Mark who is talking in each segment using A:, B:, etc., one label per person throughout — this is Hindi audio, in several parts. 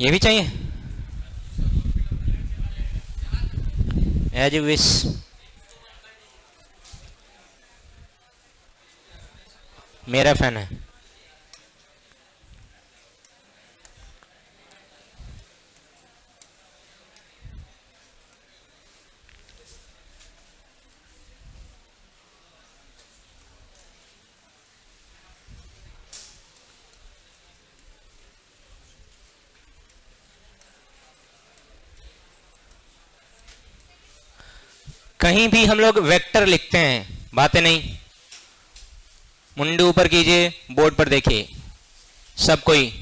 A: ये भी चाहिए, एज यू विश। मेरा फैन है। कहीं भी हम लोग वेक्टर लिखते हैं, बातें नहीं, मुंडू ऊपर कीजिए, बोर्ड पर देखिए सब कोई।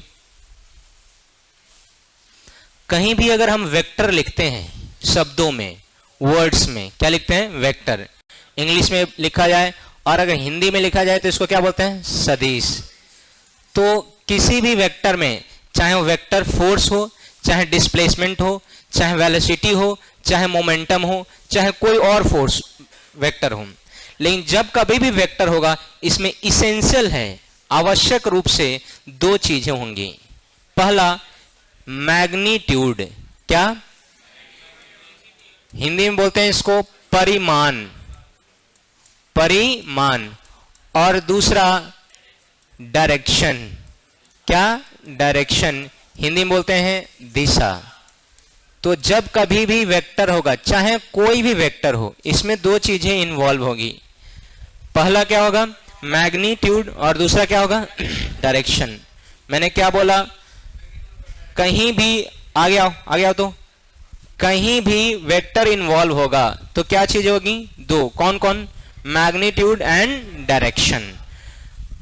A: कहीं भी अगर हम वेक्टर लिखते हैं शब्दों में, वर्ड्स में, क्या लिखते हैं? वेक्टर। इंग्लिश में लिखा जाए और अगर हिंदी में लिखा जाए तो इसको क्या बोलते हैं? सदिश। तो किसी भी वेक्टर में, चाहे वो वेक्टर फोर्स हो, चाहे डिस्प्लेसमेंट हो, चाहे वेलोसिटी हो, चाहे मोमेंटम हो, चाहे कोई और फोर्स वेक्टर हो, लेकिन जब कभी भी वेक्टर होगा इसमें इसेंशियल है, आवश्यक रूप से दो चीजें होंगी। पहला मैग्नीट्यूड, क्या हिंदी में बोलते हैं इसको? परिमाण, परिमाण। और दूसरा डायरेक्शन, क्या? डायरेक्शन, हिंदी में बोलते हैं दिशा। तो जब कभी भी वेक्टर होगा, चाहे कोई भी वेक्टर हो, इसमें दो चीजें इन्वॉल्व होगी। पहला क्या होगा? मैग्नीट्यूड, और दूसरा क्या होगा? डायरेक्शन। मैंने क्या बोला? कहीं भी आगे आओ, आगे आओ। तो कहीं भी वेक्टर इन्वॉल्व होगा तो क्या चीज होगी? दो। कौन कौन? Magnitude and direction.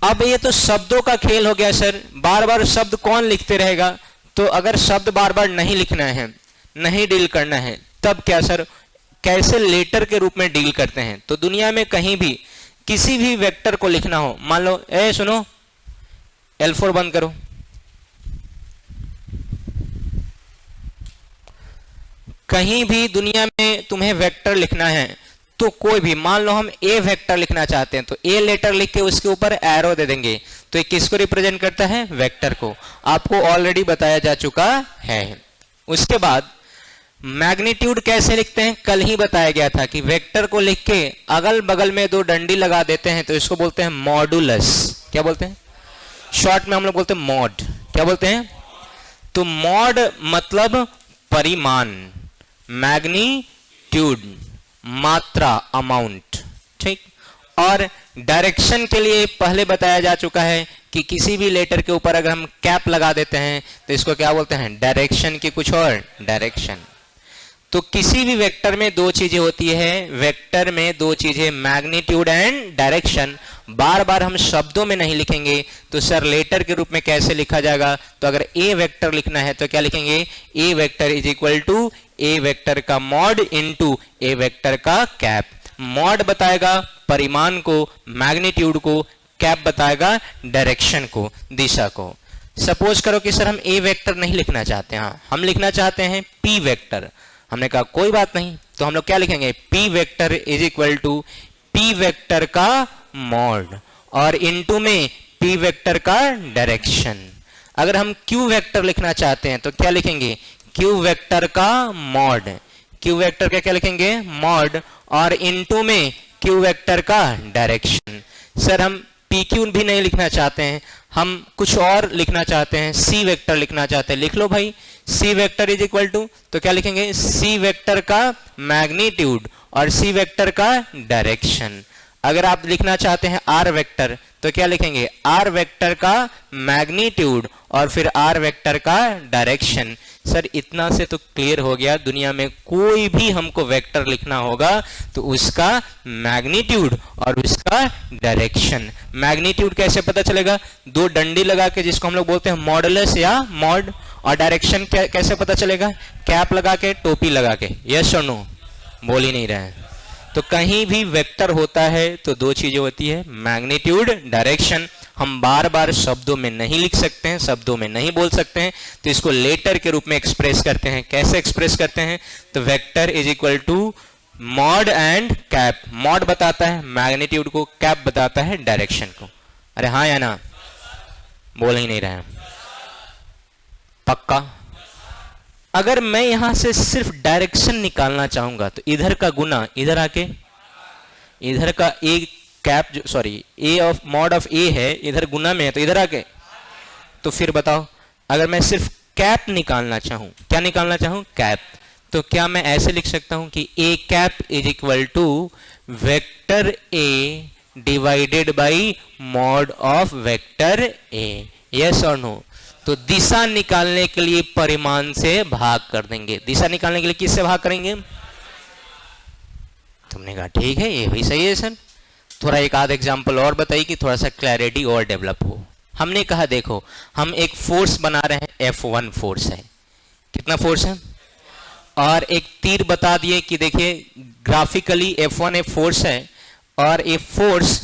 A: अब ये तो शब्दों का खेल हो गया सर, बार बार शब्द कौन लिखते रहेगा? तो अगर शब्द बार बार नहीं लिखना है, नहीं डील करना है, तब क्या सर, कैसे लेटर के रूप में डील करते हैं? तो दुनिया में कहीं भी किसी भी वेक्टर को लिखना हो, मान लो सुनो, L4 बंद करो, कहीं भी दुनिया में तुम्हें वेक्टर लिखना है तो कोई भी, मान लो हम ए वेक्टर लिखना चाहते हैं तो ए लेटर लिख के उसके ऊपर एरो दे देंगे, तो ये किसको रिप्रेजेंट करता है? वेक्टर को। आपको ऑलरेडी बताया जा चुका है। उसके बाद मैग्नीट्यूड कैसे लिखते हैं? कल ही बताया गया था कि वेक्टर को लिख के अगल बगल में दो डंडी लगा देते हैं तो इसको बोलते हैं मॉडुलस। क्या बोलते हैं? शॉर्ट में हम लोग बोलते हैं मॉड। क्या बोलते हैं? तो मॉड मतलब परिमाण, मैग्नीट्यूड मात्रा, अमाउंट, ठीक। और डायरेक्शन के लिए पहले बताया जा चुका है कि किसी भी लेटर के ऊपर अगर हम कैप लगा देते हैं तो इसको क्या बोलते हैं? डायरेक्शन की कुछ और डायरेक्शन। तो किसी भी वेक्टर में दो चीजें होती है, वेक्टर में दो चीजें, मैग्नीट्यूड एंड डायरेक्शन। बार बार हम शब्दों में नहीं लिखेंगे तो सर लेटर के रूप में कैसे लिखा जाएगा? तो अगर ए वेक्टर लिखना है तो क्या लिखेंगे? A vector is equal to A vector का मॉड इनटू ए वेक्टर का कैप। मॉड बताएगा परिमाण को, मैग्नीट्यूड को, कैप बताएगा डायरेक्शन को, दिशा को। सपोज करो कि सर हम ए वेक्टर नहीं लिखना चाहते हैं, हम लिखना चाहते हैं पी वेक्टर। हमने कहा कोई बात नहीं, तो हम लोग क्या लिखेंगे? P vector is equal to P vector का मॉड और इनटू में पी वेक्टर का डायरेक्शन। अगर हम क्यू वेक्टर लिखना चाहते हैं तो क्या लिखेंगे? क्यू वेक्टर का मॉड, क्यू वेक्टर का क्या लिखेंगे? मॉड और इनटू में क्यू वेक्टर का डायरेक्शन। सर हम पी क्यू भी नहीं लिखना चाहते हैं, हम कुछ और लिखना चाहते हैं, सी वेक्टर लिखना चाहते हैं, लिख लो भाई, C vector is equal to, तो क्या लिखेंगे? सी वेक्टर का मैग्नीट्यूड और सी वेक्टर का डायरेक्शन। अगर आप लिखना चाहते हैं आर वेक्टर तो क्या लिखेंगे? आर वेक्टर का मैग्नीट्यूड और फिर आर वेक्टर का डायरेक्शन। सर इतना से तो क्लियर हो गया, दुनिया में कोई भी हमको वेक्टर लिखना होगा तो उसका मैग्नीट्यूड और उसका डायरेक्शन। मैग्नीट्यूड कैसे पता चलेगा? दो डंडी लगा के, जिसको हम लोग बोलते हैं मॉडुलस या मॉड। और डायरेक्शन कैसे पता चलेगा? कैप लगा के, टोपी लगा के। यस और नो? बोल ही नहीं रहे हैं। तो कहीं भी वेक्टर होता है तो दो चीजें होती है, मैग्नीट्यूड, डायरेक्शन। हम बार बार शब्दों में नहीं लिख सकते हैं, शब्दों में नहीं बोल सकते हैं, तो इसको लेटर के रूप में एक्सप्रेस करते हैं। कैसे एक्सप्रेस करते हैं? तो vector is equal to mod and cap. Mod बताता है मैग्नीट्यूड को, कैप बताता है डायरेक्शन को। अरे हाँ या ना? बोल ही नहीं रहे हैं। पक्का? अगर मैं यहां से सिर्फ डायरेक्शन निकालना चाहूंगा तो इधर का गुना इधर आके, इधर का ए कैप जो sorry A of mod of A है, इधर गुना में है तो इधर आके, तो फिर बताओ अगर मैं सिर्फ कैप निकालना चाहूं, क्या निकालना चाहूं, कैप, तो क्या मैं ऐसे लिख सकता हूं कि A cap is equal to vector A divided by mod of vector A, yes और नो। तो दिशा निकालने के लिए परिमाण से भाग कर देंगे, दिशा निकालने के लिए किससे भाग करेंगे, तुमने कहा ठीक है ये भी सही है सर, थोड़ा एक आध एग्जांपल और बताइए कि थोड़ा सा क्लैरिटी और डेवलप हो। हमने कहा देखो हम एक फोर्स बना रहे हैं, F1 फोर्स है, कितना फोर्स है, और एक तीर बता दिए कि देखिए ग्राफिकली F1 एक फोर्स है और ये फोर्स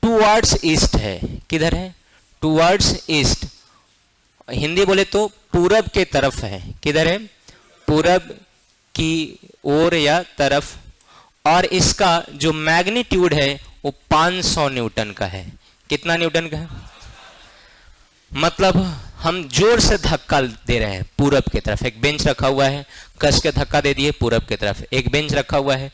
A: टूवर्ड्स ईस्ट है, किधर है, टूवर्ड्स ईस्ट, हिंदी बोले तो पूरब के तरफ है, किधर है, पूरब की ओर या तरफ, और इसका जो मैग्नीट्यूड है वो 500 न्यूटन का है, कितना न्यूटन का है, मतलब हम जोर से धक्का दे रहे हैं पूरब की तरफ, एक बेंच रखा हुआ है, कस के धक्का दे दिए पूरब की तरफ, एक बेंच रखा हुआ है,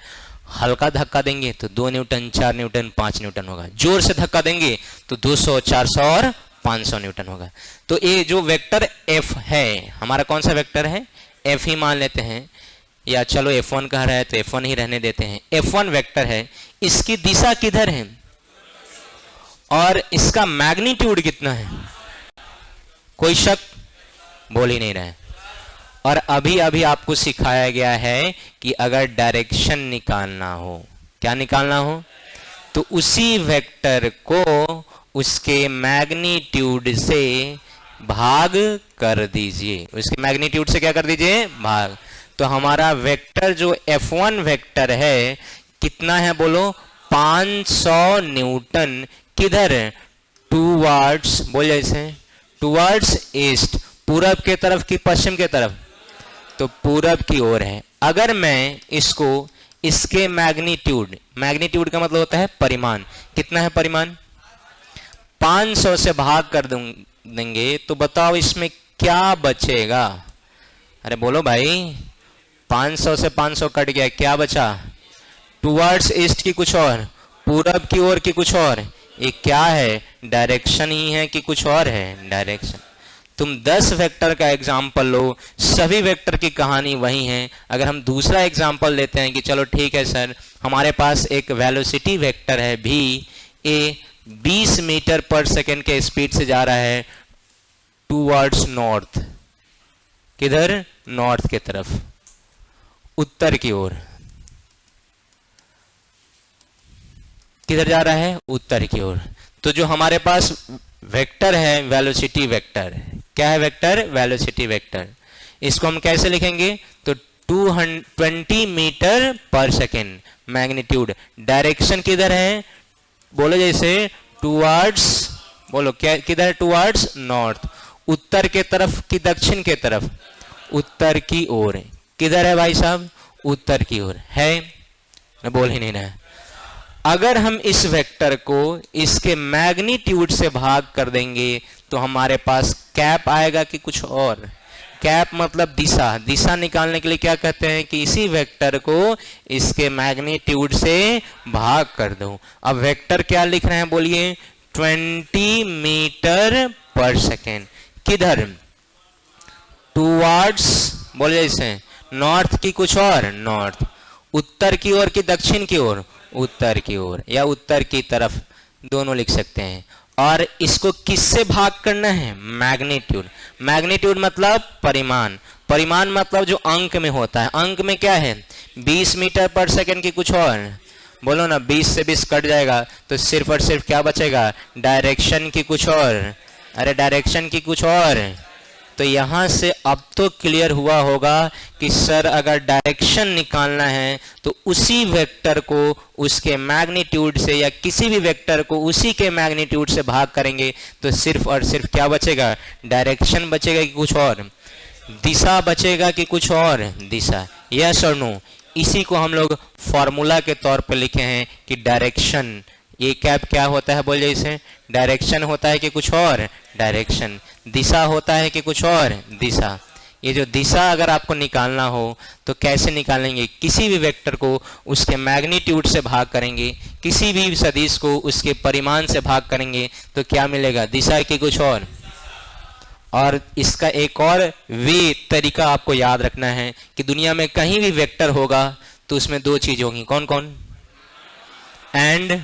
A: हल्का धक्का देंगे तो 2 न्यूटन, 4 न्यूटन, 5 न्यूटन होगा, जोर से धक्का देंगे तो 200, 400 और 500 न्यूटन होगा। तो ये जो वेक्टर F है हमारा कौन सा वेक्टर है, F ही मान लेते हैं, या चलो F1 कह रहा है तो F1 ही रहने देते हैं, F1 वेक्टर है, इसकी दिशा किधर है और इसका मैग्नीट्यूड कितना है, कोई शक, बोल ही नहीं रहे। और अभी अभी आपको सिखाया गया है कि अगर डायरेक्शन निकालना हो, क्या निकालना हो, तो उसी वेक्टर को उसके मैग्नीट्यूड से भाग कर दीजिए, उसके मैग्नीट्यूड से क्या कर दीजिए, भाग। तो हमारा वेक्टर जो F1 वेक्टर है कितना है बोलो, 500 न्यूटन, किधर, टूवर्ड्स, बोल जैसे टूवर्ड्स ईस्ट, पूरब के तरफ कि पश्चिम के तरफ, तो पूरब की ओर है। अगर मैं इसको इसके मैग्नीट्यूड, मैग्नीट्यूड का मतलब होता है परिमाण, कितना है परिमाण, 500 से भाग कर देंगे तो बताओ इसमें क्या बचेगा, अरे बोलो भाई, 500 से 500 कट गया, क्या बचा, टूवर्ड्स ईस्ट की कुछ और, पूरब की ओर की कुछ और, ये क्या है, डायरेक्शन ही है कि कुछ और है, डायरेक्शन। तुम 10 वेक्टर का एग्जाम्पल लो, सभी वेक्टर की कहानी वही है। अगर हम दूसरा एग्जाम्पल लेते हैं कि चलो ठीक है सर, हमारे पास एक वेलोसिटी वेक्टर है भी, ए 20 मीटर पर सेकेंड के स्पीड से जा रहा है टूवर्ड्स नॉर्थ, किधर, नॉर्थ के तरफ, उत्तर की ओर, किधर जा रहा है, उत्तर की ओर। तो जो हमारे पास वेक्टर है वेलोसिटी वेक्टर, क्या है वेक्टर, वेलोसिटी वेक्टर, इसको हम कैसे लिखेंगे, तो 220 मीटर पर सेकेंड मैग्नीट्यूड, डायरेक्शन किधर है, बोलो जैसे टूवर्ड्स, बोलो क्या किधर, टूवर्ड्स नॉर्थ, उत्तर के तरफ कि दक्षिण के तरफ, उत्तर की ओर, किधर है भाई साहब, उत्तर की ओर है, मैं बोल ही नहीं रहा। अगर हम इस वेक्टर को इसके मैग्नीट्यूड से भाग कर देंगे तो हमारे पास कैप आएगा कि कुछ और, कैप मतलब दिशा, दिशा निकालने के लिए क्या कहते हैं कि इसी वेक्टर को इसके मैग्नीट्यूड से भाग कर दो। अब वेक्टर क्या लिख रहे हैं बोलिए, 20 मीटर पर सेकेंड, किधर, टूवर्ड्स, बोले इसे नॉर्थ की कुछ और, नॉर्थ, उत्तर की ओर कि दक्षिण की ओर, उत्तर की ओर, या उत्तर की तरफ, दोनों लिख सकते हैं। और इसको किससे भाग करना है, मैग्नीट्यूड, मैग्नीट्यूड मतलब परिमाण, परिमाण मतलब जो अंक में होता है, अंक में क्या है, 20 मीटर पर सेकेंड की कुछ और, बोलो ना 20 से 20 कट जाएगा तो सिर्फ और सिर्फ क्या बचेगा, डायरेक्शन की कुछ और, अरे डायरेक्शन की कुछ और। तो यहां से अब तो क्लियर हुआ होगा कि सर अगर डायरेक्शन निकालना है तो उसी वेक्टर को उसके मैग्नीट्यूड से, या किसी भी वेक्टर को उसी के मैग्नीट्यूड से भाग करेंगे तो सिर्फ और सिर्फ क्या बचेगा, डायरेक्शन बचेगा कि कुछ और, दिशा बचेगा कि कुछ और, दिशा, यस और नो। इसी को हम लोग फॉर्मूला के तौर पर लिखे हैं कि डायरेक्शन ये कैप क्या होता है बोलिए इसे? डायरेक्शन होता है कि कुछ और? डायरेक्शन। दिशा होता है कि कुछ और? दिशा। ये जो दिशा अगर आपको निकालना हो तो कैसे निकालेंगे? किसी भी वेक्टर को उसके मैग्नीट्यूड से भाग करेंगे, किसी भी सदिश को उसके परिमाण से भाग करेंगे तो क्या मिलेगा? दिशा की कुछ और इसका एक और वे तरीका आपको याद रखना है कि दुनिया में कहीं भी वेक्टर होगा तो उसमें दो चीज होंगी। कौन कौन? एंड।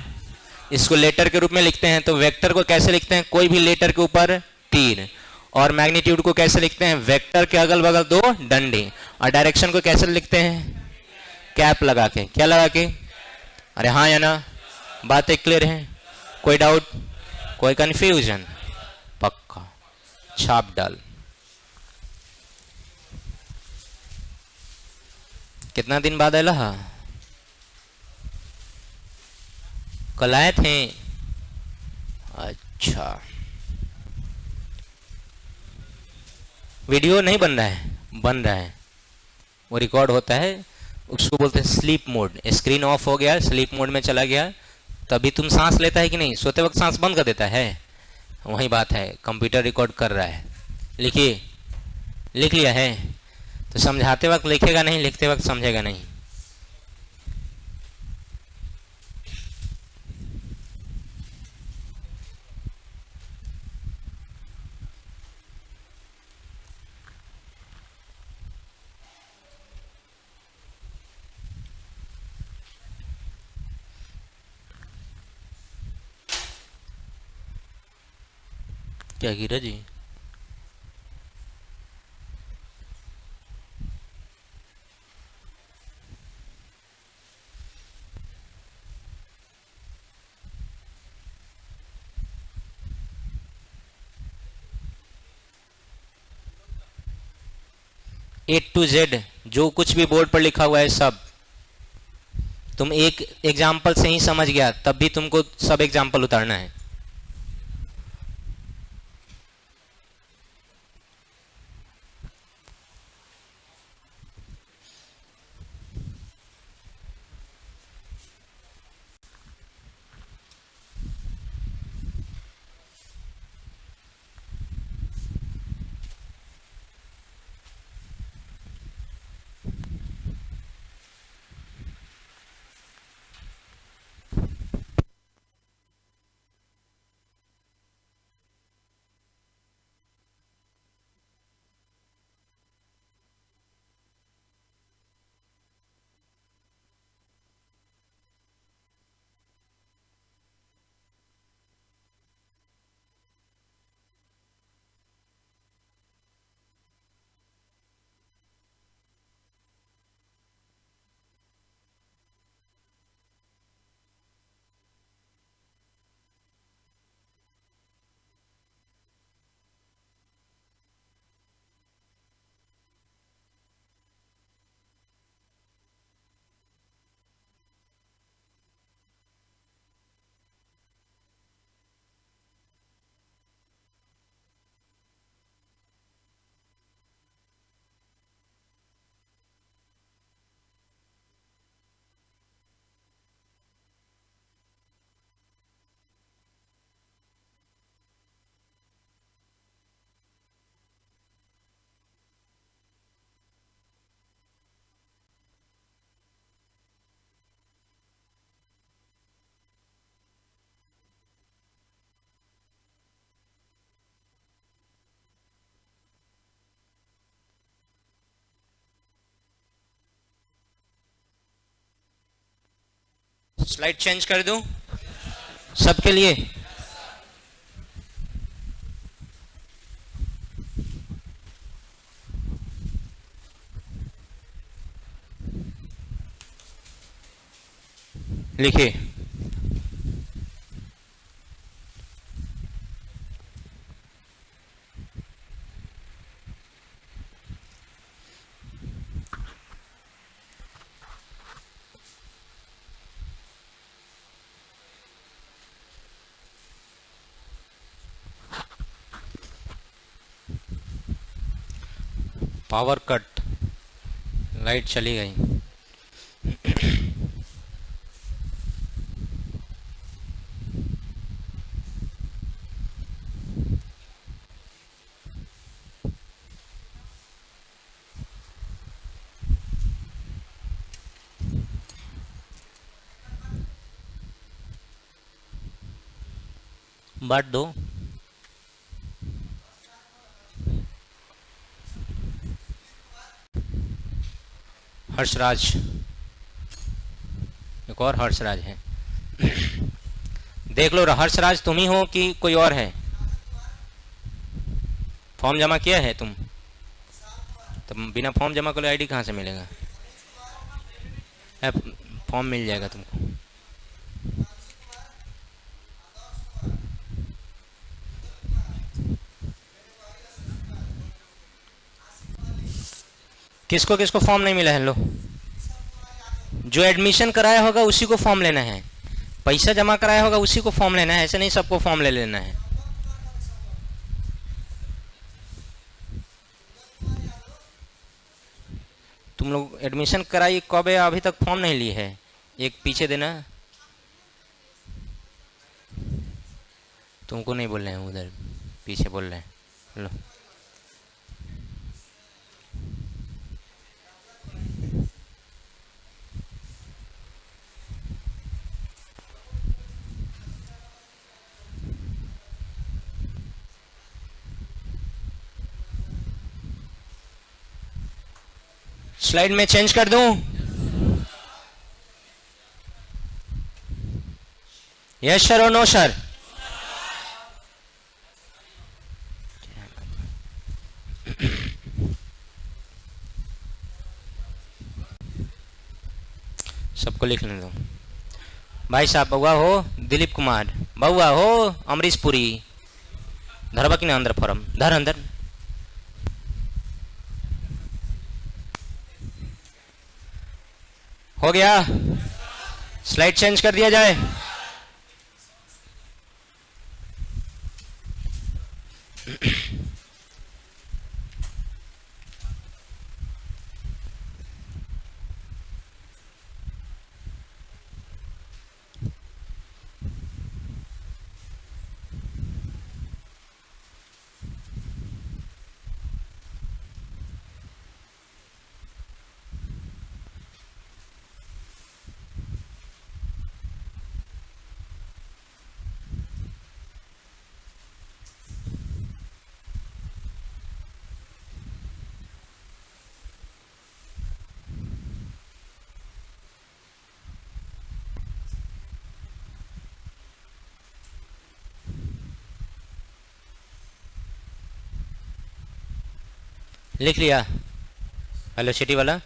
A: इसको लेटर के रूप में लिखते हैं तो वेक्टर को कैसे लिखते हैं? कोई भी लेटर के ऊपर तीर। और मैग्नीट्यूड को कैसे लिखते हैं? वेक्टर के अगल बगल दो डंडे। और डायरेक्शन को कैसे लिखते हैं? कैप लगा के। क्या लगा के? अरे हाँ या ना? बातें क्लियर है? कोई डाउट, कोई कंफ्यूजन? पक्का। छाप डाल। कितना दिन बाद आया? कल आए थे? अच्छा, वीडियो नहीं बन रहा है? बन रहा है, वो रिकॉर्ड होता है, उसको बोलते हैं स्लीप मोड। स्क्रीन ऑफ हो गया, स्लीप मोड में चला गया, तभी तुम सांस लेता है कि नहीं? सोते वक्त सांस बंद कर देता है, वही बात है, कंप्यूटर रिकॉर्ड कर रहा है। लिखिए, लिख लिया है तो समझाते वक्त लिखेगा नहीं, लिखते वक्त समझेगा नहीं। क्या गिरा जी? A to Z जो कुछ भी बोर्ड पर लिखा हुआ है सब तुम एक एग्जाम्पल से ही समझ गया, तब भी तुमको सब एग्जाम्पल उतारना है। स्लाइड चेंज कर दूं सबके लिए? लिखिए, पावर कट, लाइट चली गई। बांट दो। हर्षराज, एक और हर्षराज है। देख लो हर्षराज तुम ही हो कि कोई और है? फॉर्म जमा किया है तुम? तो बिना फॉर्म जमा कर आईडी कहाँ से मिलेगा? फॉर्म मिल जाएगा तुमको। किसको किसको फॉर्म नहीं मिला है? लो, जो एडमिशन कराया होगा उसी को फॉर्म लेना है, पैसा जमा कराया होगा उसी को फॉर्म लेना है, ऐसे नहीं सबको फॉर्म ले लेना है। तुम लोग एडमिशन कराई कब है? अभी तक फॉर्म नहीं ली है। एक पीछे देना, तुमको नहीं बोल रहे हैं, उधर पीछे बोल रहे हैं। लो, स्लाइड में चेंज कर दूं? यस सर और नो सर? सबको लिखने दो। भाई साहब, बउआ हो दिलीप कुमार, बउआ हो अमरीश पुरी, धरबा की ना अंदर फॉर्म, धर अंदर। हो गया? स्लाइड चेंज कर दिया जाए? लिख लिया? हेलो सिटी वाला,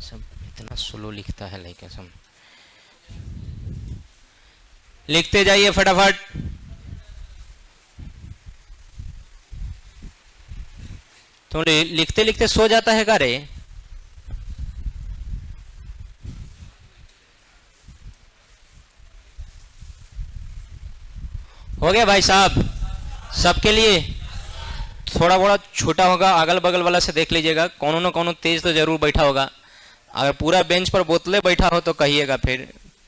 A: सब इतना स्लो लिखता है लेकिन सब लिखते जाइए फटाफट। तुम लिखते लिखते सो जाता है का रे? हो गया भाई साहब? सबके लिए थोड़ा बड़ा छोटा होगा, अगल बगल वाला से देख लीजिएगा, कौनो न कौनो तेज तो जरूर बैठा होगा। अगर पूरा बेंच पर बोतले बैठा हो तो कहिएगा, फिर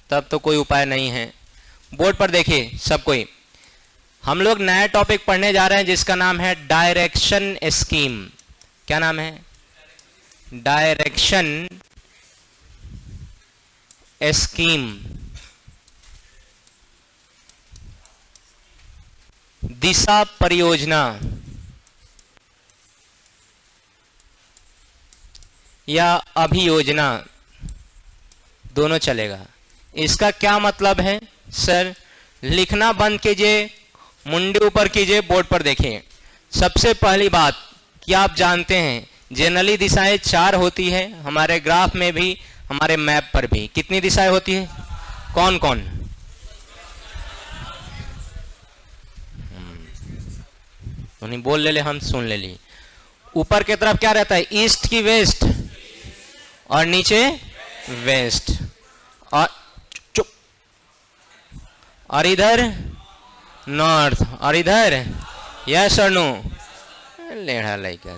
A: तब तो कोई उपाय नहीं है। बोर्ड पर देखिए सब कोई, हम लोग नया टॉपिक पढ़ने जा रहे हैं जिसका नाम है डायरेक्शन स्कीम। क्या नाम है? डायरेक्शन स्कीम, दिशा परियोजना या अभियोजना, दोनों चलेगा। इसका क्या मतलब है सर? लिखना बंद कीजिए, मुंडे ऊपर कीजिए, बोर्ड पर देखिए। सबसे पहली बात कि आप जानते हैं जनरली दिशाएं 4 होती है, हमारे ग्राफ में भी हमारे मैप पर भी। कितनी दिशाएं होती है? कौन कौन? उन्हीं बोल ले हम सुन ले ली। ऊपर की तरफ क्या रहता है, ईस्ट की वेस्ट, और नीचे वेस्ट, और चुप, और इधर नॉर्थ, और इधर यस और नो। लेढ़ा लड़का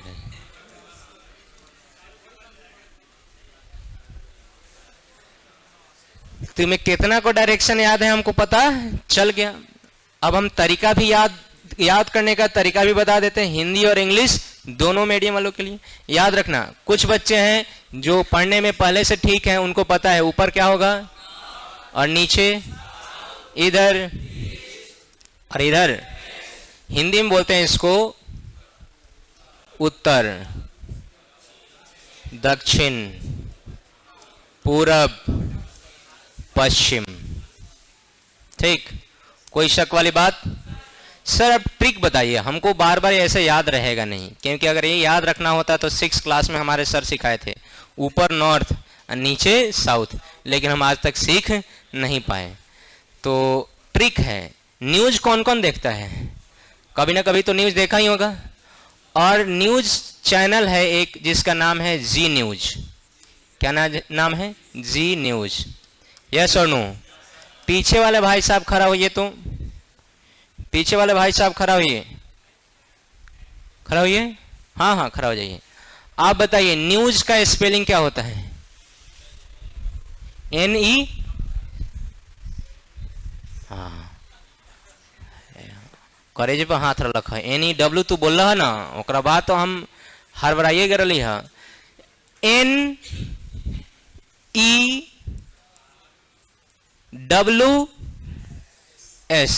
A: तुम्हें कितना को डायरेक्शन याद है हमको पता चल गया। अब हम तरीका भी याद करने का तरीका भी बता देते हैं, हिंदी और इंग्लिश दोनों मीडियम वालों के लिए। याद रखना, कुछ बच्चे हैं जो पढ़ने में पहले से ठीक हैं, उनको पता है ऊपर क्या होगा और नीचे, इधर और इधर। हिंदी में बोलते हैं इसको उत्तर, दक्षिण, पूरब, पश्चिम। ठीक, कोई शक वाली बात? सर अब ट्रिक बताइए, हमको बार बार ऐसे याद रहेगा नहीं, क्योंकि अगर ये याद रखना होता तो 6 क्लास में हमारे सर सिखाए थे, ऊपर नॉर्थ नीचे साउथ, लेकिन हम आज तक सीख नहीं पाए। तो ट्रिक है, न्यूज कौन कौन देखता है? कभी ना कभी तो न्यूज देखा ही होगा, और न्यूज चैनल है एक जिसका नाम है जी न्यूज। क्या नाम है? जी न्यूज। यस और नो? पीछे वाले भाई साहब खड़ा होइए, तो पीछे वाले भाई साहब खड़ा होइए, खड़ा होइए, हाँ हाँ खड़ा हो जाइए। आप बताइए न्यूज का स्पेलिंग क्या होता है? NE, हाँ करेज पर हाथ रख है, NEW तू बोल रहा है ना, ओकरा बाद तो हम हड़बड़ाइए कर रही है। NEWS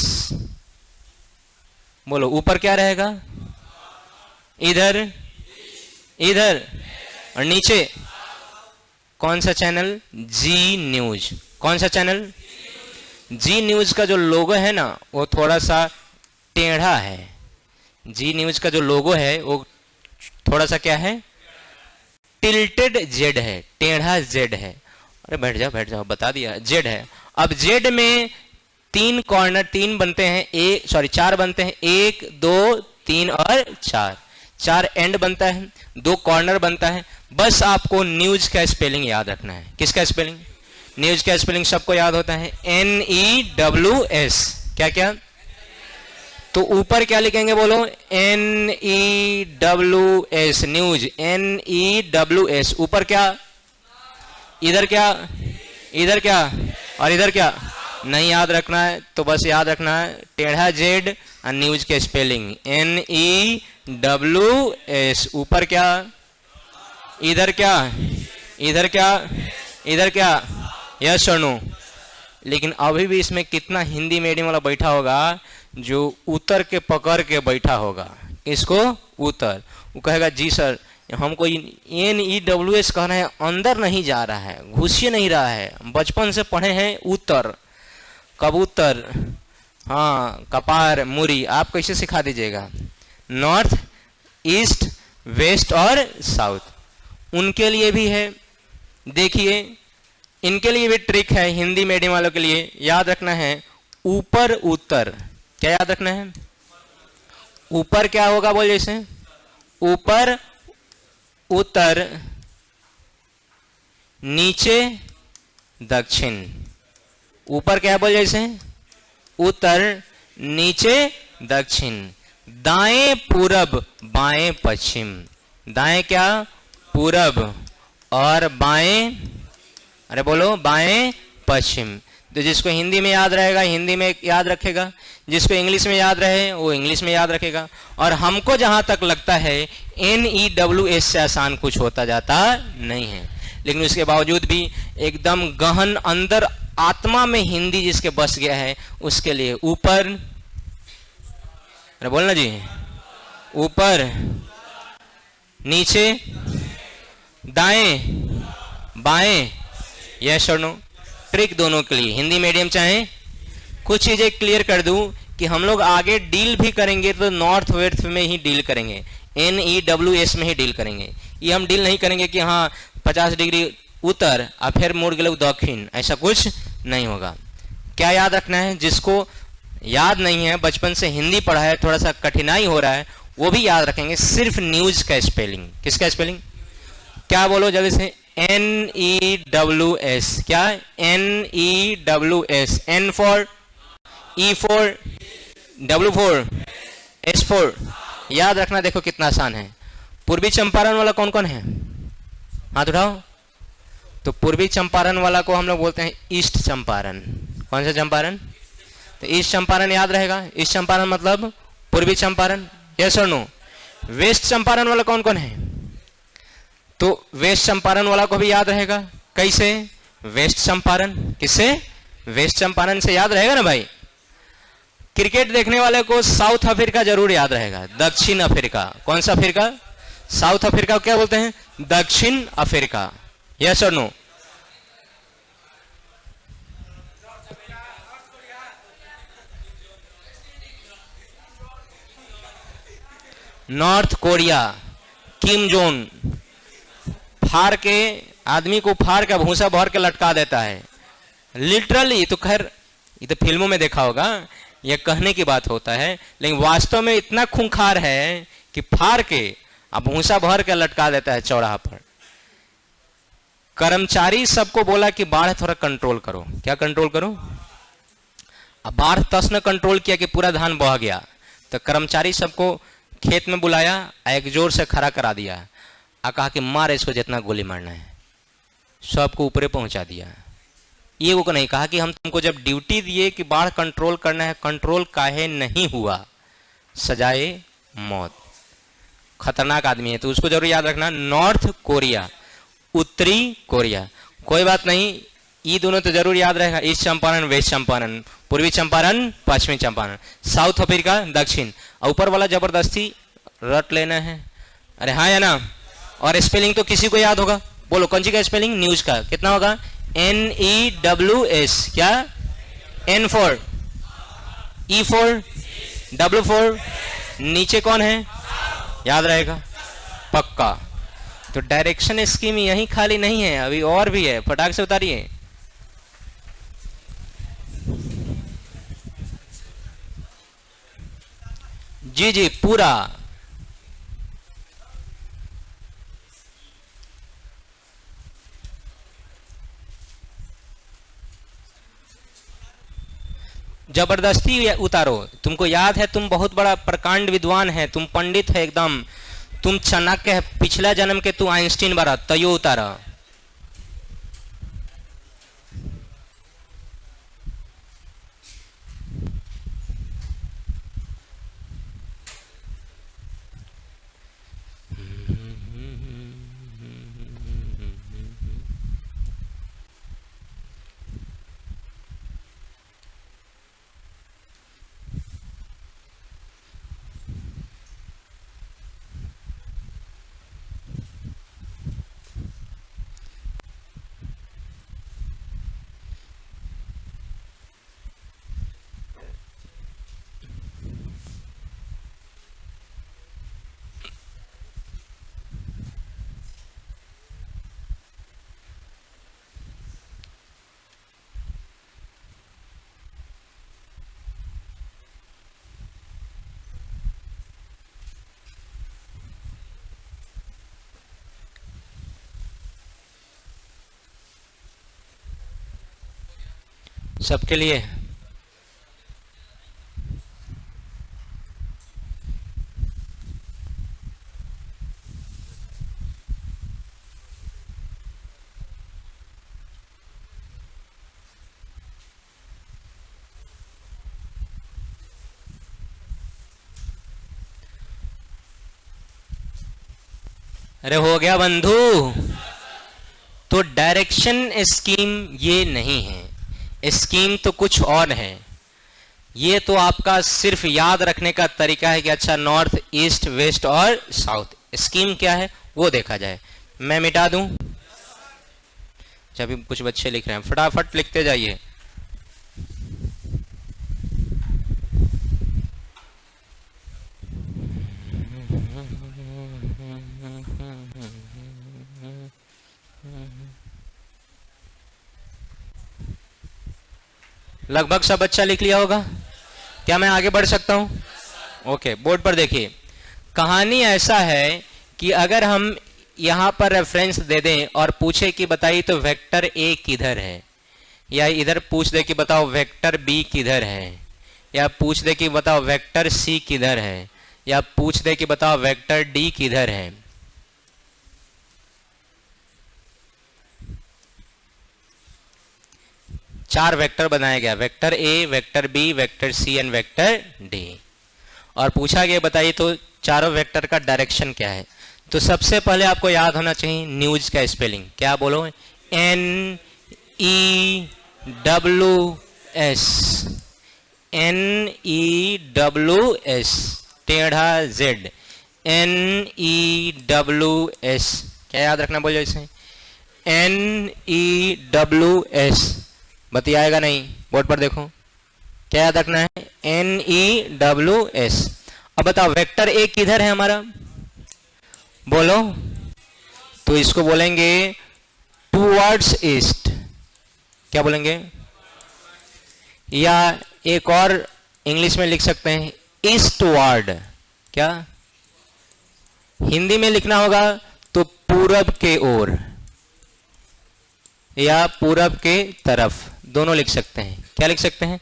A: बोलो, ऊपर क्या रहेगा? इधर, इधर, और नीचे कौन सा चैनल? जी न्यूज। कौन सा चैनल? जी न्यूज का जो लोगो है ना वो थोड़ा सा टेढ़ा है। जी न्यूज का जो लोगो है वो थोड़ा सा क्या है? टिल्टेड जेड है, टेढ़ा जेड है। अरे बैठ जाओ बता दिया, जेड है। अब जेड में 3 कॉर्नर, 3 बनते हैं, 4 बनते हैं, 1 2 3 और 4, 4 एंड बनता है, 2 कॉर्नर बनता है। बस आपको न्यूज का स्पेलिंग याद रखना है। किसका स्पेलिंग? न्यूज का स्पेलिंग सबको याद होता है, NEWS। क्या क्या? तो ऊपर क्या लिखेंगे बोलो? NEWS, news, NEWS। ऊपर क्या? इधर क्या? इधर क्या? और इधर क्या? नहीं याद रखना है तो बस याद रखना है टेढ़ा जेड और न्यूज के स्पेलिंग NEWS। ऊपर क्या? इधर क्या? इधर क्या? इधर क्या? यस और नो? लेकिन अभी भी इसमें कितना हिंदी मीडियम वाला बैठा होगा जो उतर के पकड़ के बैठा होगा। इसको उतर, वो कहेगा जी सर हमको NEWS कहना है, अंदर नहीं जा रहा है, घुस ही नहीं रहा है, बचपन से पढ़े हैं उतर, कबूतर, हाँ कपार, मुरी। आप कैसे सिखा दीजिएगा? नॉर्थ, ईस्ट, वेस्ट और साउथ। उनके लिए भी है, देखिए इनके लिए भी ट्रिक है। हिंदी मीडियम वालों के लिए याद रखना है ऊपर उत्तर। क्या याद रखना है? ऊपर क्या होगा बोल? जैसे ऊपर उत्तर, नीचे दक्षिण। ऊपर क्या बोल? जैसे उत्तर, नीचे दक्षिण, दाएं पूरब, बाएं पश्चिम। दाएं क्या? पूरब, और बाएं, अरे बोलो, बाएं पश्चिम। तो जिसको हिंदी में याद रहेगा हिंदी में याद रखेगा, जिसको इंग्लिश में याद रहे वो इंग्लिश में याद रखेगा। और हमको जहां तक लगता है NEWS से आसान कुछ होता जाता नहीं है, लेकिन उसके बावजूद भी एकदम गहन अंदर आत्मा में हिंदी जिसके बस गया है उसके लिए ऊपर, अरे बोलना जी, ऊपर, नीचे, दाएं, बाएं, यस और नो। ट्रिक दोनों के लिए, हिंदी मीडियम चाहे। कुछ चीजें क्लियर कर दूं कि हम लोग आगे डील भी करेंगे तो नॉर्थ वेस्ट में ही डील करेंगे, NEWS में ही डील करेंगे। ये हम डील नहीं करेंगे कि हाँ 50 डिग्री उत्तर और फिर मुड़ गए दक्षिण, ऐसा कुछ नहीं होगा। क्या याद रखना है? जिसको याद नहीं है, बचपन से हिंदी पढ़ा है, थोड़ा सा कठिनाई हो रहा है, वो भी याद रखेंगे, सिर्फ न्यूज का स्पेलिंग। किसका स्पेलिंग? क्या बोलो जल्दी से? NEWS। क्या? NEWS। N for, E for, W for, S for. याद रखना। देखो कितना आसान है। पूर्वी चंपारण वाला कौन कौन है? हाथ उठाओ। तो पूर्वी चंपारण वाला को हम लोग बोलते हैं ईस्ट चंपारण। कौन सा चंपारण? तो ईस्ट चंपारण याद रहेगा। ईस्ट चंपारण मतलब पूर्वी चंपारण। यस और नो? वेस्ट चंपारण वाला कौन कौन है? तो वेस्ट चंपारण वाला को भी याद रहेगा। कैसे? वेस्ट चंपारण। किससे? वेस्ट चंपारण से याद रहेगा ना भाई। क्रिकेट देखने वाले को साउथ अफ्रीका जरूर याद रहेगा। दक्षिण अफ्रीका। कौन सा अफ्रीका? साउथ अफ्रीका को क्या बोलते हैं? दक्षिण अफ्रीका। यस और no? North Korea. Kim Jong. फाड़ के, आदमी को फाड़ के भूसा भर के लटका देता है लिटरली। तो खैर ये तो फिल्मों में देखा होगा, ये कहने की बात होता है, लेकिन वास्तव में इतना खूंखार है कि फाड़ के अब भूसा भर के लटका देता है चौराहा पर। कर्मचारी सबको बोला कि बाढ़ थोड़ा कंट्रोल करो। क्या कंट्रोल करो? अब बाढ़ तस ने कंट्रोल किया कि पूरा धान बह गया, तो कर्मचारी सबको खेत में बुलाया, एक जोर से खड़ा करा दिया और कहा कि मार इसको जितना गोली मारना है। सबको ऊपरे पहुंचा दिया। ये वो को नहीं कहा कि हम तुमको जब ड्यूटी दिए कि बाढ़ कंट्रोल करना है, कंट्रोल काहे नहीं हुआ? सजाए मौत। खतरनाक आदमी है, तो उसको जरूर याद रखना। नॉर्थ कोरिया, उत्तरी कोरिया। कोई बात नहीं, ये दोनों तो जरूर याद रहेगा। ईस्ट चंपारण, वेस्ट चंपारण, पूर्वी चंपारण, पश्चिमी चंपारण, साउथ अफ्रीका, दक्षिण। ऊपर वाला जबरदस्ती रट लेना है। अरे हाँ या ना? और स्पेलिंग तो किसी को याद होगा। बोलो कौन सी का स्पेलिंग? न्यूज का। कितना होगा? NEWS। क्या? N for, E for, W for, नीचे कौन है? याद रहेगा पक्का। तो डायरेक्शन स्कीम यही खाली नहीं है, अभी और भी है। फटाक से उतारिए। जी जी पूरा। जबरदस्ती उतारो। तुमको याद है, तुम बहुत बड़ा प्रकांड विद्वान है, तुम पंडित है एकदम, तुम चाणक्य है, पिछला जन्म के तू आइंस्टीन बरा, तयो उतारा। सबके लिए। अरे हो गया बंधु। तो डायरेक्शन स्कीम ये नहीं है, स्कीम तो कुछ और है। ये तो आपका सिर्फ याद रखने का तरीका है कि अच्छा नॉर्थ, ईस्ट, वेस्ट और साउथ। स्कीम क्या है वो देखा जाए। मैं मिटा दूं? जब कुछ बच्चे लिख रहे हैं, फटाफट लिखते जाइए। लगभग सब बच्चा लिख लिया होगा। क्या मैं आगे बढ़ सकता हूं? ओके, बोर्ड पर देखिए। कहानी ऐसा है कि अगर हम यहां पर रेफरेंस दे दें और पूछे कि बताइए तो वेक्टर ए किधर है, या इधर पूछ दे कि बताओ वेक्टर बी किधर है, या पूछ दे कि बताओ वेक्टर सी किधर है, या पूछ दे कि बताओ वेक्टर डी किधर है, चार वेक्टर बनाया गया, vector A, vector B, vector C and vector D, और पूछा गया बताइए तो चारों वेक्टर का डायरेक्शन क्या है। तो सबसे पहले आपको याद होना चाहिए न्यूज का स्पेलिंग, क्या बोलो, NEWS, NEWS, टेढ़ा Z, NEWS, क्या याद रखना बोलो इसे, NEWS, बतियाएगा नहीं, बोर्ड पर देखो, क्या याद रखना है, NEWS। अब बताओ वेक्टर ए किधर है हमारा, बोलो, तो इसको बोलेंगे टूवर्ड्स ईस्ट, क्या बोलेंगे, या एक और इंग्लिश में लिख सकते हैं ईस्टवर्ड, क्या हिंदी में लिखना होगा तो पूरब के ओर या पूरब के तरफ, दोनों लिख सकते हैं, क्या लिख सकते हैं,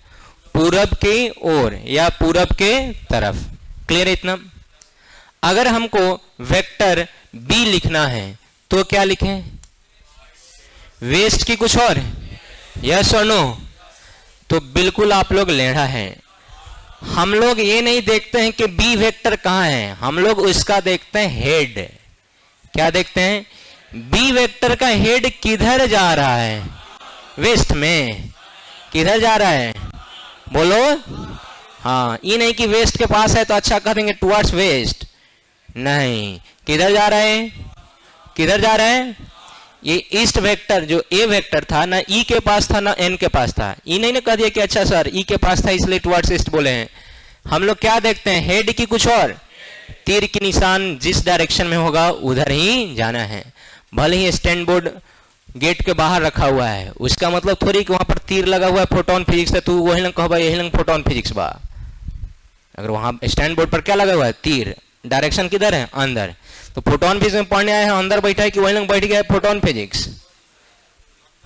A: पूरब के ओर या पूरब के तरफ। क्लियर है इतना। अगर हमको वेक्टर बी लिखना है तो क्या लिखें, वेस्ट की कुछ और, यस और नो, तो बिल्कुल आप लोग लेढ़ा हैं। हम लोग ये नहीं देखते हैं कि बी वेक्टर कहां है, हम लोग उसका देखते हैं हेड। क्या देखते हैं, बी वेक्टर का हेड किधर जा रहा है, वेस्ट में, किधर जा रहा है, बोलो, हाँ, ये नहीं कि वेस्ट के पास है तो अच्छा कह देंगे टुवर्ड्स वेस्ट, नहीं, किधर जा रहा है, किधर जा रहा है, ये ईस्ट वेक्टर जो ए वेक्टर था ना ई के पास था ना एन के पास था, ई नहीं ना कह दिया कि अच्छा सर ई के पास था इसलिए टुवर्ड्स ईस्ट बोले हैं। हम लोग क्या देखते हैं, हेड की कुछ और, तीर की निशान जिस डायरेक्शन में होगा उधर ही जाना है। भले ही स्टैंड बोर्ड गेट के बाहर रखा हुआ है, उसका मतलब थोड़ी कि वहां पर तीर लगा हुआ है फोटोन फिजिक्स है, तू वही लंग कहबा यही लंग फोटोन फिजिक्स बा। अगर वहां स्टैंड बोर्ड पर क्या लगा हुआ है, तीर, डायरेक्शन किधर है, अंदर, तो फोटोन फिजिक्स में पढ़ने आए हैं, अंदर बैठा है कि वही लंग बैठ गया है फोटोन फिजिक्स,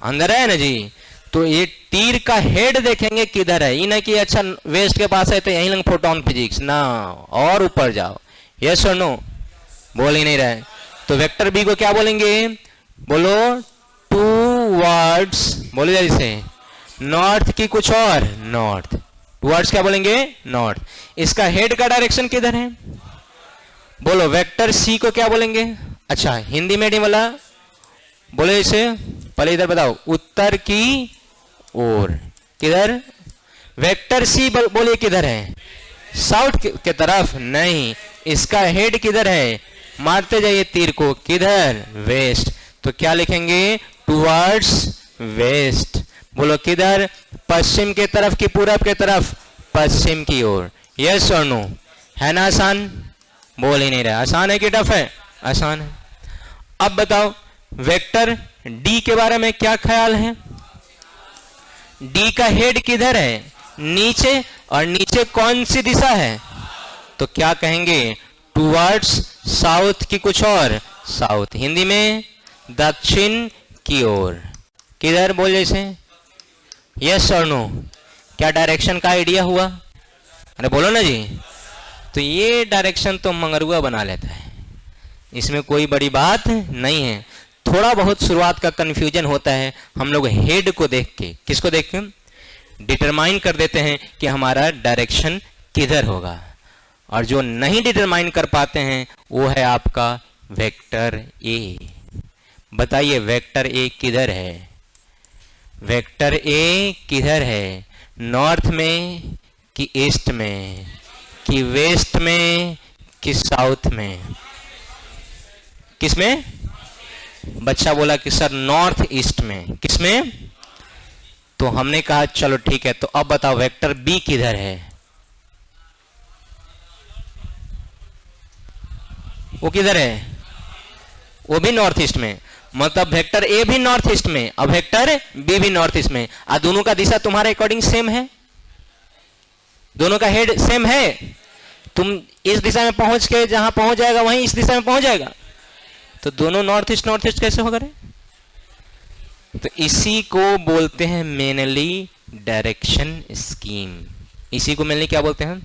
A: अंदर है ना जी। तो ये तीर का हेड देखेंगे किधर है, ये नहीं कि अच्छा वेस्ट के पास है तो यही लंग फोटोन फिजिक्स ना, और ऊपर जाओ, यस और नो, बोल ही नहीं रहे। तो वेक्टर बी को क्या बोलेंगे, बोलो टूवर्ड्स, बोलो जल्दी से, नॉर्थ की कुछ और, नॉर्थ, टूवर्ड्स क्या बोलेंगे, नॉर्थ। इसका हेड का डायरेक्शन किधर है, बोलो वेक्टर सी को क्या बोलेंगे, अच्छा हिंदी मीडियम वाला बोलो इसे, पहले इधर बताओ, उत्तर की ओर, किधर, वेक्टर सी बोलिए किधर है, साउथ के तरफ, नहीं, इसका हेड किधर है, मारते जाइए तीर को, किधर, वेस्ट, तो क्या लिखेंगे, टुवर्ड्स वेस्ट, बोलो किधर, पश्चिम के तरफ की पूरब के तरफ, पश्चिम की ओर, यस और नो, है ना आसान, बोल ही नहीं रहा, आसान है कि टफ है, आसान है। अब बताओ वेक्टर डी के बारे में क्या ख्याल है, डी का हेड किधर है, नीचे, और नीचे कौन सी दिशा है, तो क्या कहेंगे, टुवर्ड्स साउथ की कुछ और, साउथ, हिंदी में दक्षिण की ओर, किधर बोल जैसे, यस और नो, क्या डायरेक्शन का आइडिया हुआ, अरे बोलो ना जी। तो ये डायरेक्शन तो मंगरुआ बना लेता है, इसमें कोई बड़ी बात नहीं है। थोड़ा बहुत शुरुआत का कंफ्यूजन होता है, हम लोग हेड को देख के, किसको देख के डिटरमाइन कर देते हैं कि हमारा डायरेक्शन किधर होगा, और जो नहीं डिटरमाइन कर पाते हैं वो है आपका वेक्टर ए। बताइए वेक्टर ए किधर है, वेक्टर ए किधर है, नॉर्थ में कि ईस्ट में कि वेस्ट में कि साउथ में, किसमें, बच्चा बोला कि सर नॉर्थ ईस्ट में, किसमें, तो हमने कहा चलो ठीक है, तो अब बताओ वेक्टर बी किधर है, वो किधर है, वो भी नॉर्थ ईस्ट में, मतलब वेक्टर ए भी नॉर्थ ईस्ट में और वेक्टर बी भी नॉर्थ ईस्ट में, और दोनों का दिशा तुम्हारे अकॉर्डिंग सेम है, दोनों का हेड सेम है, तुम इस दिशा में पहुंच के जहां पहुंच जाएगा वहीं इस दिशा में पहुंच जाएगा, तो दोनों नॉर्थ ईस्ट कैसे होगा रे? तो इसी को बोलते हैं मेनली डायरेक्शन स्कीम। इसी को मेनली क्या बोलते हैं?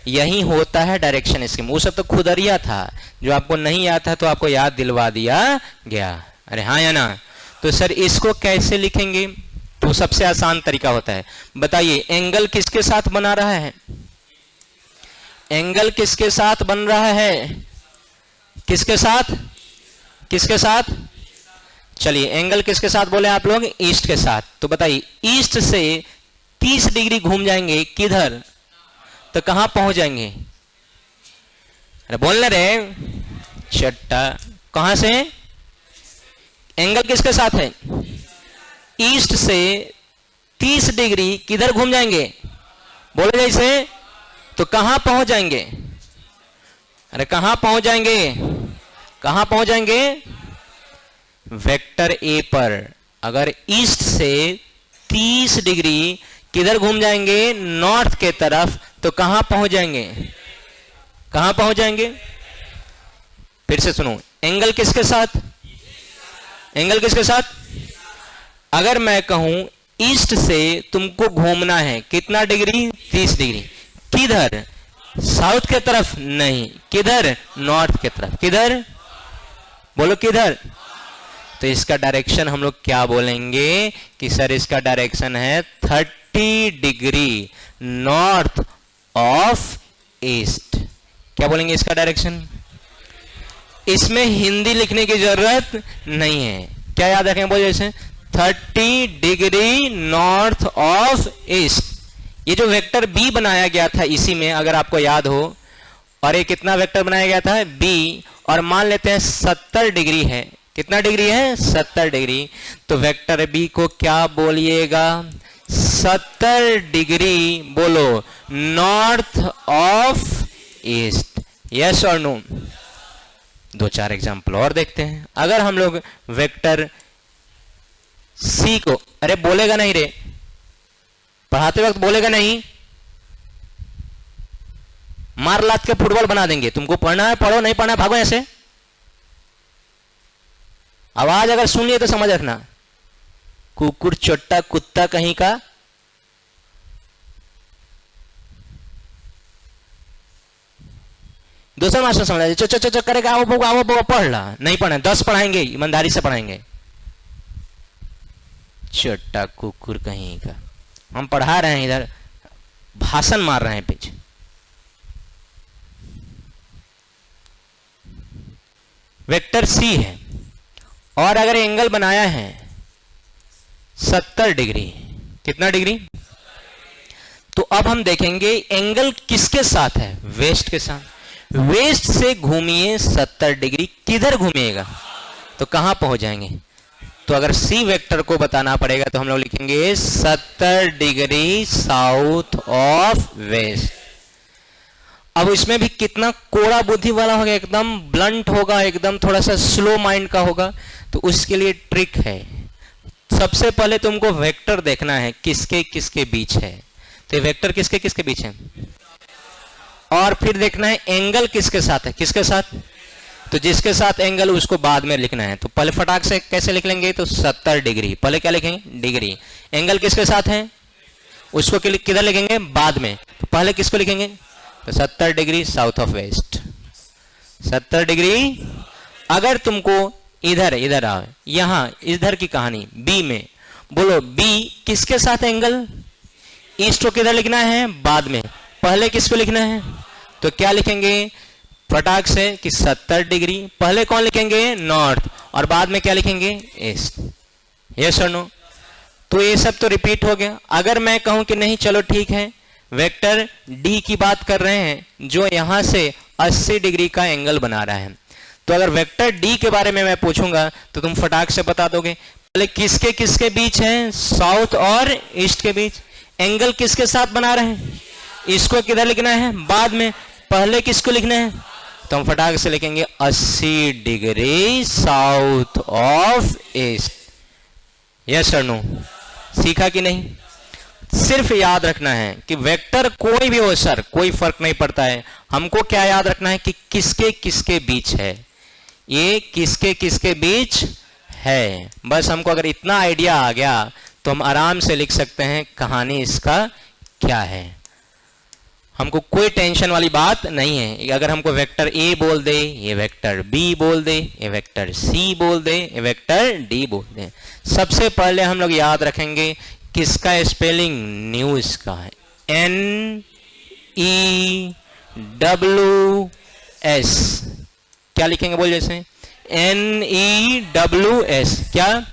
A: यही होता है डायरेक्शन स्कीम। वो सब तो खुदरिया था, जो आपको नहीं याद था तो आपको याद दिलवा दिया गया। अरे हाँ या ना? तो सर इसको कैसे लिखेंगे? तो सबसे आसान तरीका होता है, बताइए एंगल किसके साथ बना रहा है? एंगल किसके साथ बन रहा है? किसके साथ? किसके साथ? चलिए एंगल किसके साथ बोले आप लोग? ईस्ट के साथ। तो बताइए ईस्ट से 30 डिग्री घूम जाएंगे किधर? तो कहां पहुंच जाएंगे? अरे बोलने रे चट्टा, कहां से? एंगल किसके साथ है? ईस्ट से 30 डिग्री किधर घूम जाएंगे? बोले जैसे, तो कहां पहुंच जाएंगे? अरे कहां पहुंच जाएंगे? कहां पहुंच जाएंगे? वेक्टर ए पर। अगर ईस्ट से 30 डिग्री किधर घूम जाएंगे? नॉर्थ के तरफ, तो कहां पहुंच जाएंगे? कहां पहुंच जाएंगे? फिर से सुनो, एंगल किसके साथ? एंगल किसके साथ? अगर मैं कहूं ईस्ट से तुमको घूमना है कितना डिग्री? 30 डिग्री। किधर? साउथ के तरफ? नहीं, किधर? नॉर्थ के तरफ। किधर? बोलो किधर? तो इसका डायरेक्शन हम लोग क्या बोलेंगे कि सर इसका डायरेक्शन है 30 डिग्री नॉर्थ ऑफ ईस्ट। क्या बोलेंगे इसका डायरेक्शन? इसमें हिंदी लिखने की जरूरत नहीं है। क्या याद रखें? बोल जैसे 30 डिग्री नॉर्थ ऑफ ईस्ट। ये जो वेक्टर बी बनाया गया था इसी में, अगर आपको याद हो, और ये कितना वेक्टर बनाया गया था? बी। और मान लेते हैं 70 डिग्री है। कितना डिग्री है? 70 डिग्री। तो वेक्टर बी को क्या बोलिएगा? 70 डिग्री बोलो नॉर्थ ऑफ ईस्ट। यस और नो? 2-4 एग्जाम्पल और देखते हैं। अगर हम लोग वेक्टर सी को, अरे बोलेगा नहीं रे, पढ़ाते वक्त बोलेगा नहीं, मार लात के फुटबॉल बना देंगे। तुमको पढ़ना है पढ़ो, नहीं पढ़ना है भागो ऐसे। आवाज अगर सुन लिए तो समझ रखना, कुकुर चोट्टा कुत्ता कहीं का। दूसरा मास्टर समझ चो चो चो करेगा, आओ पढ़ ला। नहीं पढ़ना, 10 पढ़ाएंगे, ईमानदारी से पढ़ाएंगे। चोट्टा कुकुर कहीं का। हम पढ़ा रहे हैं, इधर भाषण मार रहे हैं पीछे। वेक्टर सी है और अगर एंगल बनाया है 70 डिग्री। कितना डिग्री? तो अब हम देखेंगे एंगल किसके साथ है? वेस्ट के साथ। वेस्ट से घूमिए 70 डिग्री, किधर घूमिएगा? तो कहां पहुंच जाएंगे? तो अगर सी वेक्टर को बताना पड़ेगा तो हम लोग लिखेंगे 70 डिग्री साउथ ऑफ वेस्ट। अब इसमें भी कितना कोड़ा बुद्धि वाला होगा, एकदम ब्लंट होगा, एकदम थोड़ा सा स्लो माइंड का होगा। तो उसके लिए ट्रिक है, सबसे पहले तुमको वेक्टर देखना है किसके किसके बीच है। तो वेक्टर किसके किसके बीच है, और फिर देखना है एंगल किसके साथ है। किसके साथ? तो जिसके साथ एंगल उसको बाद में लिखना है। तो पहले फटाक से कैसे लिख लेंगे? तो 70 डिग्री। पहले क्या लिखेंगे? डिग्री। एंगल किसके साथ है उसको किधर लिखेंगे? बाद में। तो पहले किसको लिखेंगे? तो 70 degree south of west. 70 degree. अगर तुमको इधर आओ, यहां इधर की कहानी बी में, बोलो बी किसके साथ एंगल? ईस्ट को किधर लिखना है? बाद में। पहले किसको लिखना है? तो क्या लिखेंगे फटाक से कि 70 डिग्री। पहले कौन लिखेंगे? नॉर्थ, और बाद में क्या लिखेंगे? ईस्ट। यस और नो? तो ये सब तो रिपीट हो गया। अगर मैं कहूं कि नहीं चलो ठीक है, वेक्टर डी की बात कर रहे हैं जो यहां से 80 डिग्री का एंगल बना रहा है, तो अगर वेक्टर डी के बारे में मैं पूछूंगा तो तुम फटाक से बता दोगे। पहले किसके किसके बीच है? साउथ और ईस्ट के बीच। एंगल किसके साथ बना रहे हैं? इसको किधर लिखना है? बाद में। पहले किसको लिखना है? तो हम फटाक से लिखेंगे 80 degree south of east. Yes और नो? सीखा कि नहीं? सिर्फ याद रखना है कि वेक्टर कोई भी हो सर, कोई फर्क नहीं पड़ता है। हमको क्या याद रखना है कि किसके किसके बीच है, ये किसके किसके बीच है। बस हमको अगर इतना आइडिया आ गया तो हम आराम से लिख सकते हैं कहानी इसका क्या है। हमको कोई टेंशन वाली बात नहीं है। अगर हमको वेक्टर ए बोल दे, ये वेक्टर बी बोल दे, ये वेक्टर सी बोल दे, ये वेक्टर डी बोल दे, सबसे पहले हम लोग याद रखेंगे किसका स्पेलिंग, न्यूज का है, NEWS। क्या लिखेंगे बोल जैसे, NEWS। क्या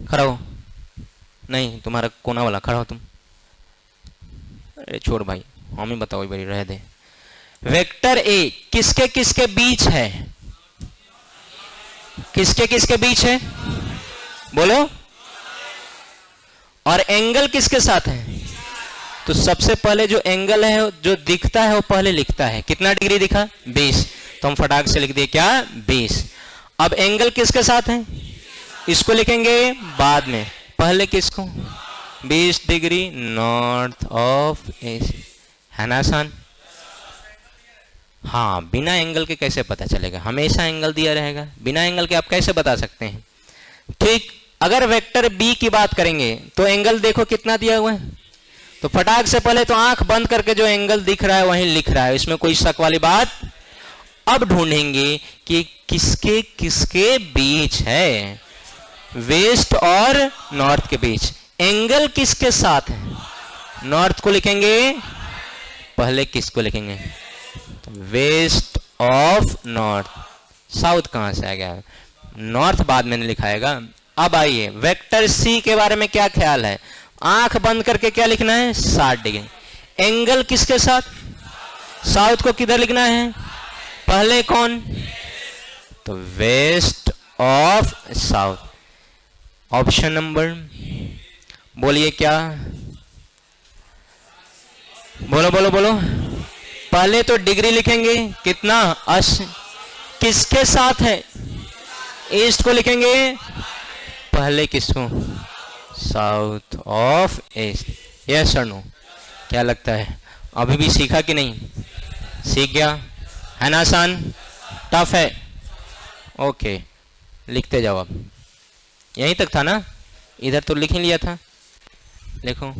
A: खड़ा हो, नहीं तुम्हारा कोना वाला खड़ा हो तुम, अरे छोड़ भाई, हम ही बताओ भाई, रह दे। वेक्टर ए किसके किसके बीच है, किसके किसके बीच है बोलो, और एंगल किसके साथ है। तो सबसे पहले जो एंगल है जो दिखता है वो पहले लिखता है, कितना डिग्री दिखा, 20, तो हम फटाक से लिख दिए क्या, 20। अब एंगल किसके साथ है, इसको लिखेंगे बाद में, पहले किसको, 20 डिग्री नॉर्थ ऑफ ईस्ट, है ना आसान। हाँ, बिना एंगल के कैसे पता चलेगा, हमेशा एंगल दिया रहेगा, बिना एंगल के आप कैसे बता सकते हैं। ठीक, अगर वेक्टर बी की बात करेंगे तो एंगल देखो कितना दिया हुआ है, तो फटाक से पहले तो आंख बंद करके जो एंगल दिख रहा है वहीं लिख रहा है, इसमें कोई शक वाली बात। अब ढूंढेंगे कि किसके किसके बीच है, वेस्ट और नॉर्थ के बीच। एंगल किसके साथ है, नॉर्थ को लिखेंगे पहले, किसको लिखेंगे, वेस्ट ऑफ नॉर्थ। साउथ कहां से आ गया, नॉर्थ बाद में लिखाएगा। अब आइए वेक्टर सी के बारे में क्या ख्याल है, आंख बंद करके क्या लिखना है, 60 डिग्री। एंगल किसके साथ, साउथ को किधर लिखना है, पहले कौन, तो west of south. Option number बोलिए क्या, बोलो बोलो बोलो। पहले तो डिग्री लिखेंगे कितना, 80। किसके साथ है, ईस्ट को लिखेंगे पहले, किसको, साउथ ऑफ ईस्ट। यस और नो, क्या लगता है अभी भी सीखा कि नहीं, सीख गया, है ना आसान, टफ है, ओके लिखते जाओ। अब यहीं तक था ना, इधर तो लिख ही लिया था, लिखो।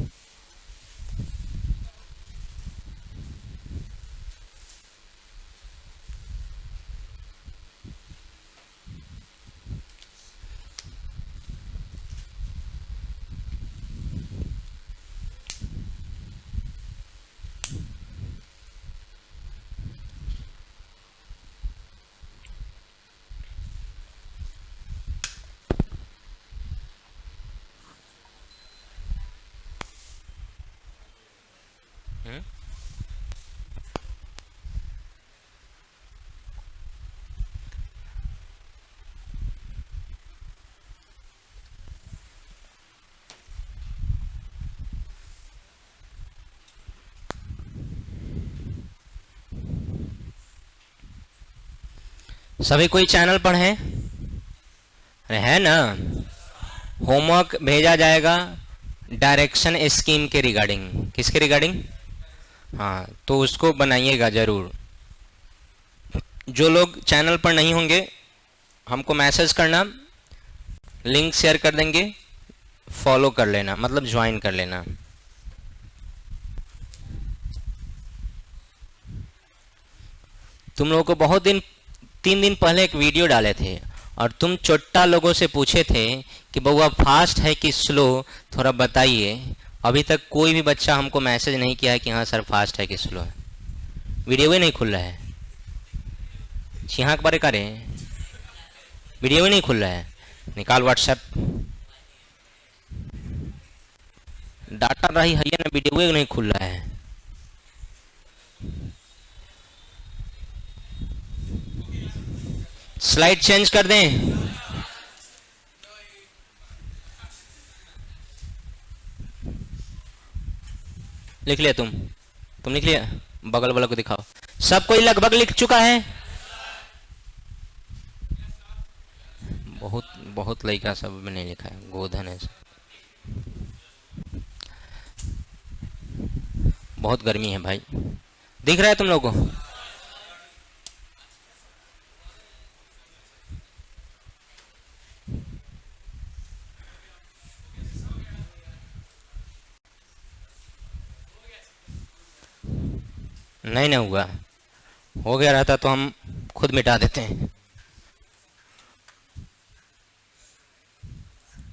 A: सभी कोई चैनल पर हैं, अरे है ना। होमवर्क भेजा जाएगा डायरेक्शन स्कीम के रिगार्डिंग, किसके रिगार्डिंग, हाँ तो उसको बनाइएगा जरूर। जो लोग चैनल पर नहीं होंगे हमको मैसेज करना, लिंक शेयर कर देंगे, फॉलो कर लेना, मतलब ज्वाइन कर लेना। तुम लोगों को बहुत दिन, 3 दिन पहले एक वीडियो डाले थे और तुम चोट्टा लोगों से पूछे थे कि बउआ फास्ट है कि स्लो, थोड़ा बताइए। अभी तक कोई भी बच्चा हमको मैसेज नहीं किया है कि हाँ सर फास्ट है कि स्लो है। वीडियो ही नहीं खुल रहा है, छिहा के बारे करें, वीडियो ही नहीं खुल रहा है, निकाल व्हाट्सएप, डाटा रही है ना, वीडियो ही नहीं खुल रहा है। स्लाइड चेंज कर दें, लिख लिया तुम लिख लिया, बगल वाला को दिखाओ। सब कोई लगभग लिख चुका है, बहुत लड़का सब नहीं लिखा है, गोधन है। बहुत गर्मी है भाई, दिख रहा है तुम लोगों को? नहीं ना हुआ, हो गया रहता तो हम खुद मिटा देते हैं।